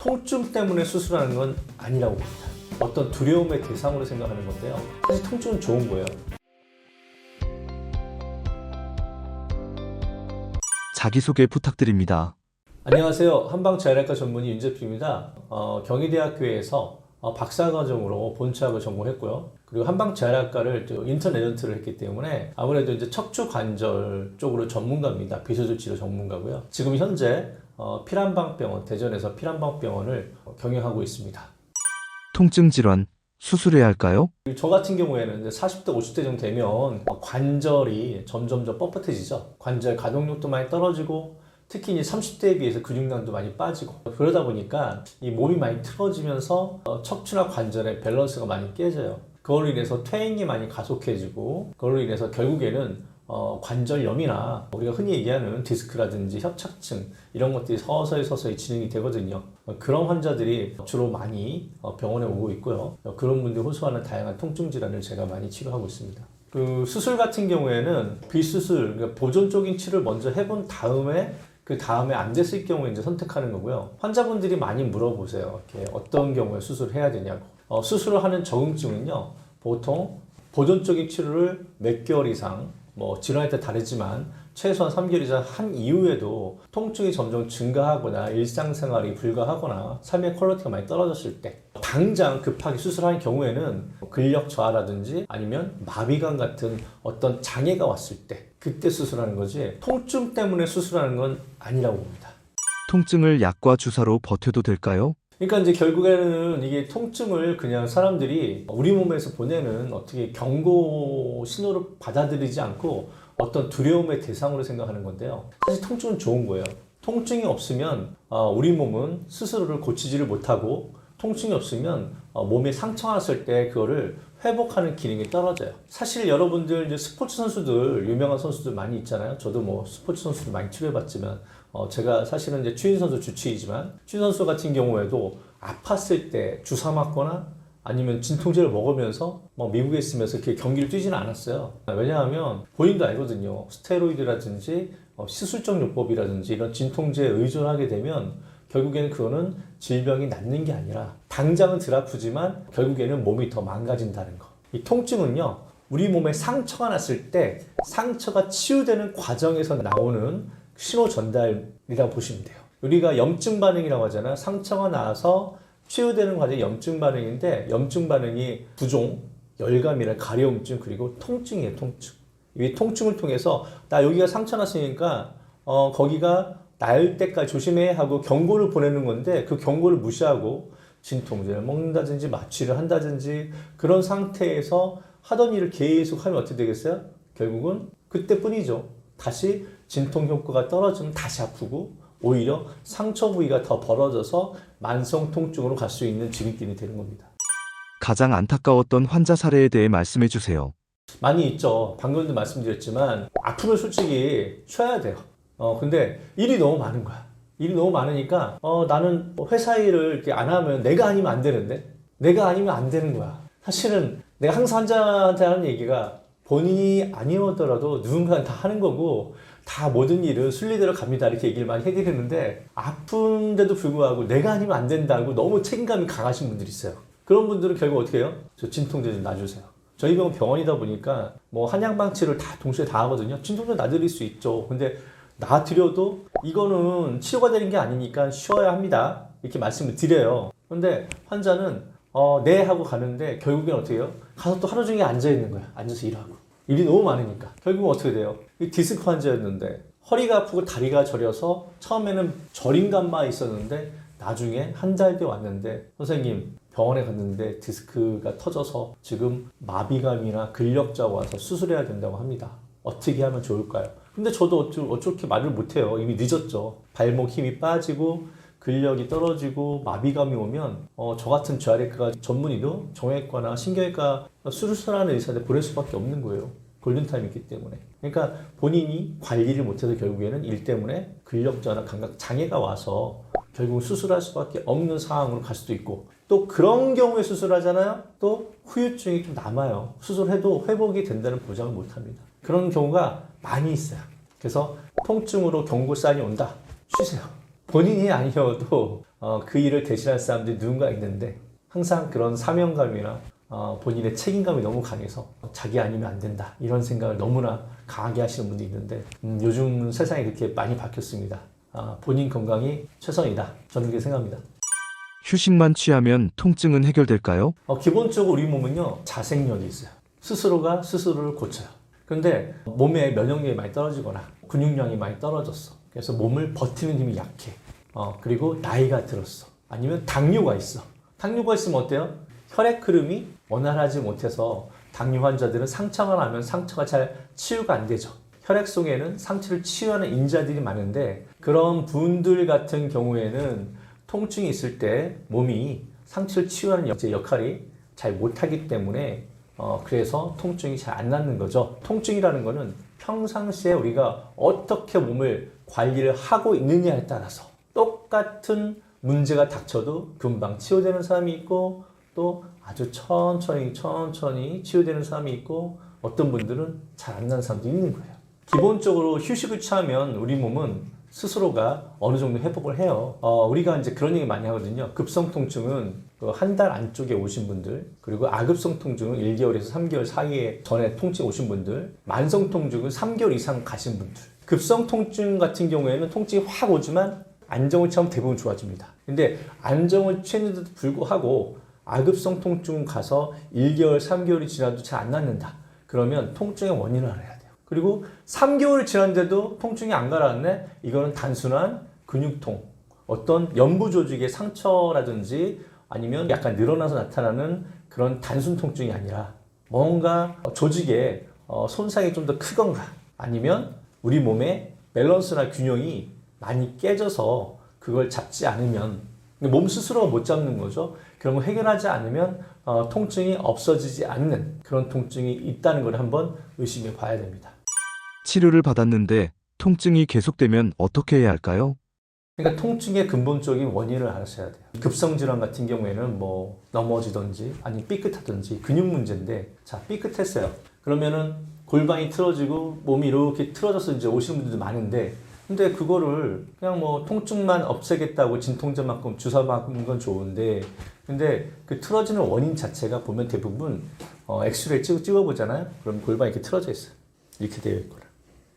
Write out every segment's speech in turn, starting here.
통증 때문에 수술하는 건 아니라고 봅니다. 어떤 두려움의 대상으로 생각하는 건데요. 사실 통증은 좋은 거예요. 자기소개 부탁드립니다. 안녕하세요. 한방재활학과 전문의 윤재필입니다. 경희대학교에서 박사과정으로 본체학을 전공했고요. 그리고 한방재활학과를 또 인턴 레전트를 했기 때문에 아무래도 이제 척추관절 쪽으로 전문가입니다. 비수술치료 전문가고요. 지금 현재 피란방병원, 대전에서 피란방병원을 경영하고 있습니다. 통증 질환, 수술해야 할까요? 저 같은 경우에는 이제 40대, 50대 정도 되면 관절이 점점 뻣뻣해지죠. 관절 가동력도 많이 떨어지고 특히 이제 30대에 비해서 근육량도 많이 빠지고 그러다 보니까 이 몸이 많이 틀어지면서 척추나 관절의 밸런스가 많이 깨져요. 그걸로 인해서 퇴행이 많이 가속해지고 그걸로 인해서 결국에는 관절염이나 우리가 흔히 얘기하는 디스크라든지 협착증 이런 것들이 서서히 진행이 되거든요. 그런 환자들이 주로 많이 병원에 오고 있고요. 그런 분들이 호소하는 다양한 통증 질환을 제가 많이 치료하고 있습니다. 그 수술 같은 경우에는 비수술, 그러니까 보존적인 치료를 먼저 해본 다음에 그 다음에 안 됐을 경우에 이제 선택하는 거고요. 환자분들이 많이 물어보세요. 이렇게 어떤 경우에 수술을 해야 되냐고. 수술을 하는 적응증은요, 보통 보존적인 치료를 몇 개월 이상, 질환에 따라 다르지만 최소한 3개월 이상 한 이후에도 통증이 점점 증가하거나 일상생활이 불가하거나 삶의 퀄리티가 많이 떨어졌을 때 당장 급하게 수술하는 경우에는 근력 저하라든지 아니면 마비감 같은 어떤 장애가 왔을 때 그때 수술하는 거지 통증 때문에 수술하는 건 아니라고 봅니다. 통증을 약과 주사로 버텨도 될까요? 그러니까 이제 결국에는 이게 통증을 그냥 사람들이 우리 몸에서 보내는 어떻게 경고 신호를 받아들이지 않고 어떤 두려움의 대상으로 생각하는 건데요. 사실 통증은 좋은 거예요. 통증이 없으면 우리 몸은 스스로를 고치지를 못하고 통증이 없으면 몸에 상처가 났을 때 그거를 회복하는 기능이 떨어져요. 사실 여러분들 이제 스포츠 선수들, 유명한 선수들 많이 있잖아요. 저도 스포츠 선수들 많이 치료해봤지만 제가 사실은 이제 추인 선수 주치의지만 추인 선수 같은 경우에도 아팠을 때 주사 맞거나 아니면 진통제를 먹으면서 미국에 있으면서 이렇게 경기를 뛰지는 않았어요. 왜냐하면 본인도 알거든요. 스테로이드라든지 시술적 요법이라든지 이런 진통제에 의존하게 되면 결국에는 그거는 질병이 낫는 게 아니라 당장은 덜 아프지만 결국에는 몸이 더 망가진다는 거. 이 통증은요, 우리 몸에 상처가 났을 때 상처가 치유되는 과정에서 나오는 신호 전달이라고 보시면 돼요. 우리가 염증 반응이라고 하잖아요. 상처가 나서 치유되는 과정이 염증 반응인데 염증 반응이 부종, 열감이나 가려움증 그리고 통증이에요. 통증. 이 통증을 통해서 나 여기가 상처 났으니까 거기가 나을 때까지 조심해 하고 경고를 보내는 건데 그 경고를 무시하고 진통제를 먹는다든지 마취를 한다든지 그런 상태에서 하던 일을 계속 하면 어떻게 되겠어요? 결국은 그때뿐이죠. 다시 진통 효과가 떨어지면 다시 아프고 오히려 상처 부위가 더 벌어져서 만성 통증으로 갈 수 있는 지름길이 되는 겁니다. 가장 안타까웠던 환자 사례에 대해 말씀해 주세요. 많이 있죠. 방금도 말씀드렸지만 아프면 솔직히 쉬어야 돼요. 근데 일이 너무 많은 거야. 일이 너무 많으니까 나는 회사 일을 이렇게 안 하면 내가 아니면 안 되는데 내가 아니면 안 되는 거야. 사실은 내가 항상 환자한테 하는 얘기가 본인이 아니었더라도 누군가는 다 하는 거고 다 모든 일은 순리대로 갑니다 이렇게 얘기를 많이 해드리는데 아픈데도 불구하고 내가 아니면 안 된다고 너무 책임감이 강하신 분들이 있어요. 그런 분들은 결국 어떻게 해요? 저 진통제 좀 놔주세요. 저희 병원 병원이다 보니까 한약방치를 다 동시에 다 하거든요. 진통제 놔드릴 수 있죠. 근데 놔드려도 이거는 치료가 되는 게 아니니까 쉬어야 합니다. 이렇게 말씀을 드려요. 근데 환자는 네 하고 가는데 결국엔 어떻게 해요? 가서 또 하루 종일 앉아 있는 거야. 앉아서 일하고. 일이 너무 많으니까. 결국은 어떻게 돼요? 이 디스크 환자였는데 허리가 아프고 다리가 저려서 처음에는 저림감만 있었는데 나중에 한 달 뒤에 왔는데 선생님 병원에 갔는데 디스크가 터져서 지금 마비감이나 근력자가 와서 수술해야 된다고 합니다. 어떻게 하면 좋을까요? 근데 저도 어떻게 말을 못해요. 이미 늦었죠. 발목 힘이 빠지고 근력이 떨어지고 마비감이 오면 저 같은 재활의과 전문의도 정형외과나 신경외과 수술하는 의사한테 보낼 수밖에 없는 거예요. 골든타임이 있기 때문에. 그러니까 본인이 관리를 못해서 결국에는 일 때문에 근력저하나 감각 장애가 와서 결국 수술할 수밖에 없는 상황으로 갈 수도 있고 또 그런 경우에 수술하잖아요. 또 후유증이 좀 남아요. 수술해도 회복이 된다는 보장을 못합니다. 그런 경우가 많이 있어요. 그래서 통증으로 경고 사인이 온다. 쉬세요. 본인이 아니어도 그 일을 대신할 사람들이 누군가 있는데 항상 그런 사명감이나 본인의 책임감이 너무 강해서 자기 아니면 안 된다 이런 생각을 너무나 강하게 하시는 분도 있는데 요즘 세상이 그렇게 많이 바뀌었습니다. 본인 건강이 최선이다. 저는 그렇게 생각합니다. 휴식만 취하면 통증은 해결될까요? 기본적으로 우리 몸은요 자생력이 있어요. 스스로가 스스로를 고쳐요. 그런데 몸의 면역력이 많이 떨어지거나 근육량이 많이 떨어졌어. 그래서 몸을 버티는 힘이 약해. 그리고 나이가 들었어. 아니면 당뇨가 있어. 당뇨가 있으면 어때요? 혈액 흐름이 원활하지 못해서 당뇨 환자들은 상처가 나면 상처가 잘 치유가 안 되죠. 혈액 속에는 상처를 치유하는 인자들이 많은데 그런 분들 같은 경우에는 통증이 있을 때 몸이 상처를 치유하는 역할이 잘 못하기 때문에 그래서 통증이 잘 안 낫는 거죠. 통증이라는 거는 평상시에 우리가 어떻게 몸을 관리를 하고 있느냐에 따라서 똑같은 문제가 닥쳐도 금방 치유되는 사람이 있고 또 아주 천천히 치유되는 사람이 있고 어떤 분들은 잘 안 나는 사람도 있는 거예요. 기본적으로 휴식을 취하면 우리 몸은 스스로가 어느 정도 회복을 해요. 우리가 이제 그런 얘기 많이 하거든요. 급성 통증은 한 달 안쪽에 오신 분들, 그리고 아급성 통증은 1개월에서 3개월 사이에 전에 통증 오신 분들, 만성 통증은 3개월 이상 가신 분들. 급성 통증 같은 경우에는 통증이 확 오지만 안정을 취하면 대부분 좋아집니다. 근데 안정을 취했는데도 불구하고 아급성 통증 가서 1개월, 3개월이 지나도 잘 안 낫는다. 그러면 통증의 원인을 알아야 돼요. 그리고 3개월이 지났는데도 통증이 안 가라앉네? 이거는 단순한 근육통, 어떤 연부 조직의 상처라든지 아니면 약간 늘어나서 나타나는 그런 단순 통증이 아니라 뭔가 조직의 손상이 좀 더 크건가 아니면 우리 몸의 밸런스나 균형이 많이 깨져서 그걸 잡지 않으면 몸 스스로가 못 잡는 거죠. 그런 거 해결하지 않으면 통증이 없어지지 않는 그런 통증이 있다는 걸 한번 의심해 봐야 됩니다. 치료를 받았는데 통증이 계속되면 어떻게 해야 할까요? 그러니까 통증의 근본적인 원인을 알아셔야 돼요. 급성질환 같은 경우에는 뭐 넘어지든지 아니면 삐끗하든지 근육 문제인데 자 삐끗했어요. 그러면은 골반이 틀어지고 몸이 이렇게 틀어져서 이제 오시는 분들도 많은데 근데 그거를 그냥 뭐 통증만 없애겠다고 진통제만큼 주사 맞는 건 좋은데 근데 그 틀어지는 원인 자체가 보면 대부분 엑스레이 찍어보잖아요. 그럼 골반이 이렇게 틀어져 있어요. 이렇게 되어 있거나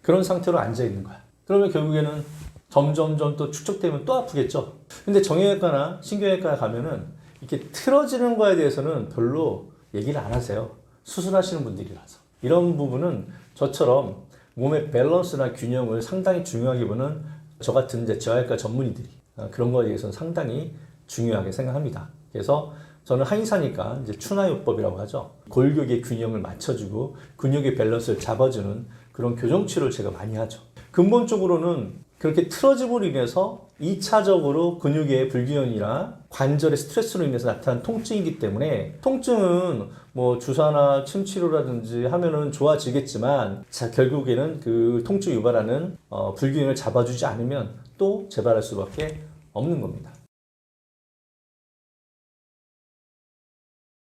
그런 상태로 앉아 있는 거야. 그러면 결국에는 점점점 또 축적되면 또 아프겠죠. 근데 정형외과나 신경외과에 가면은 이렇게 틀어지는 거에 대해서는 별로 얘기를 안 하세요. 수술하시는 분들이라서. 이런 부분은 저처럼 몸의 밸런스나 균형을 상당히 중요하게 보는 저 같은 이제 재활과 전문의들이 그런 거에 대해서는 상당히 중요하게 생각합니다. 그래서 저는 한의사니까 이제 추나요법이라고 하죠. 골격의 균형을 맞춰주고 근육의 밸런스를 잡아주는 그런 교정치료를 제가 많이 하죠. 근본적으로는 그렇게 틀어짐으로 인해서 2차적으로 근육의 불균형이나 관절의 스트레스로 인해서 나타난 통증이기 때문에 통증은 뭐 주사나 침치료라든지 하면은 좋아지겠지만 자 결국에는 그 통증 유발하는 불균형을 잡아주지 않으면 또 재발할 수밖에 없는 겁니다.